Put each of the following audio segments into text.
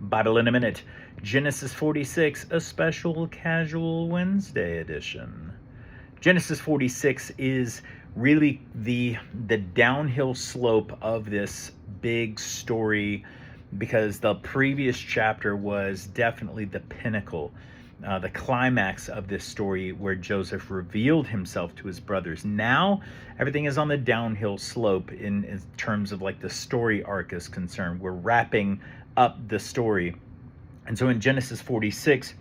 Bible in a Minute, Genesis 46, a special Casual Wednesday edition. Genesis 46 is really the downhill slope of this big story, because the previous chapter was definitely the pinnacle, the climax of this story, where Joseph revealed himself to his brothers. Now everything is on the downhill slope in terms of like the story arc is concerned. We're wrapping up the story. And so in Genesis 46,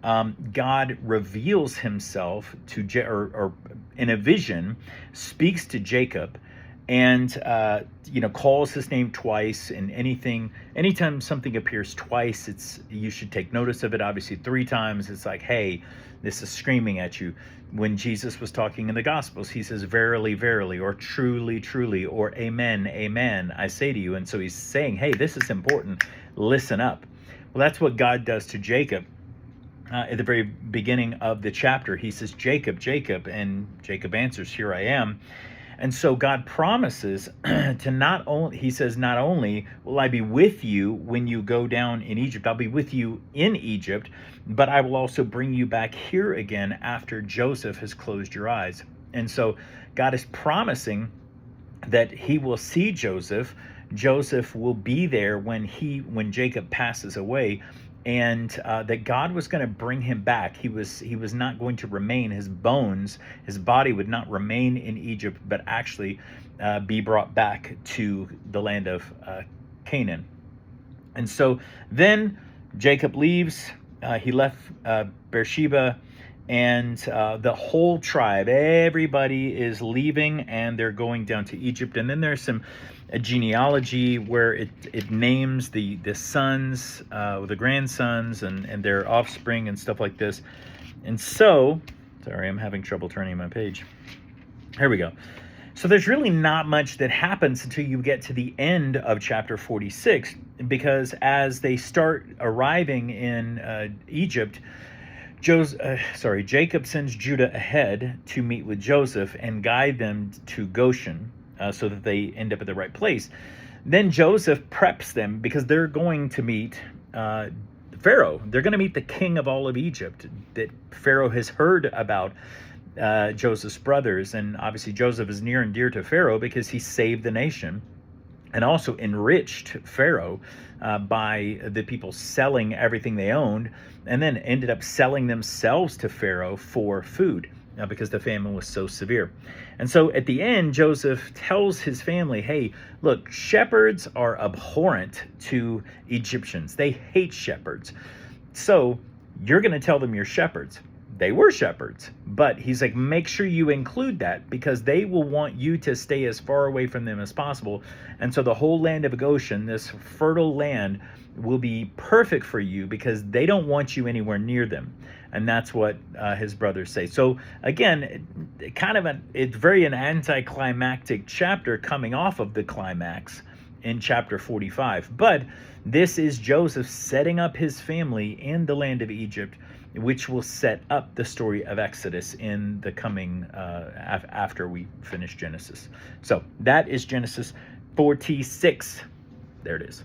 God reveals himself to or in a vision, speaks to Jacob, and calls his name twice. And anytime something appears twice, you should take notice of it. Obviously 3 times, it's like, hey, this is screaming at you. When Jesus was talking in the Gospels, he says, verily, verily, or truly, truly, or amen, amen, I say to you. And so he's saying, hey, this is important. Listen up. Well, that's what God does to Jacob. At the very beginning of the chapter, he says, Jacob, Jacob, and Jacob answers, here I am. And so God promises to he says, not only will I be with you when you go down in Egypt, I'll be with you in Egypt, but I will also bring you back here again after Joseph has closed your eyes. And so God is promising that he will see Joseph. Joseph will be there when Jacob passes away, and that God was going to bring him back. He was not going to remain. His body would not remain in Egypt, but actually be brought back to the land of Canaan. And so then Jacob leaves. He left Beersheba, and the whole tribe, everybody is leaving, and they're going down to Egypt. And then there's a genealogy where it names the sons, the grandsons, and their offspring and stuff like this. And so, sorry, I'm having trouble turning my page. Here we go. So there's really not much that happens until you get to the end of chapter 46, because as they start arriving in Egypt, Jacob sends Judah ahead to meet with Joseph and guide them to Goshen, so that they end up at the right place. Then Joseph preps them, because they're going to meet Pharaoh. They're going to meet the king of all of Egypt. That Pharaoh has heard about Joseph's brothers, and obviously Joseph is near and dear to Pharaoh because he saved the nation and also enriched Pharaoh by the people selling everything they owned, and then ended up selling themselves to Pharaoh for food because the famine was so severe. And so at the end, Joseph tells his family, hey, look, shepherds are abhorrent to Egyptians. They hate shepherds. So you're going to tell them you're shepherds. They were shepherds, but he's like, make sure you include that, because they will want you to stay as far away from them as possible. And so the whole land of Goshen, this fertile land, will be perfect for you, because they don't want you anywhere near them. And that's what his brothers say. So again, it's very an anticlimactic chapter coming off of the climax in chapter 45. But this is Joseph setting up his family in the land of Egypt, which will set up the story of Exodus in the coming, after we finish Genesis. So that is Genesis 46. There it is.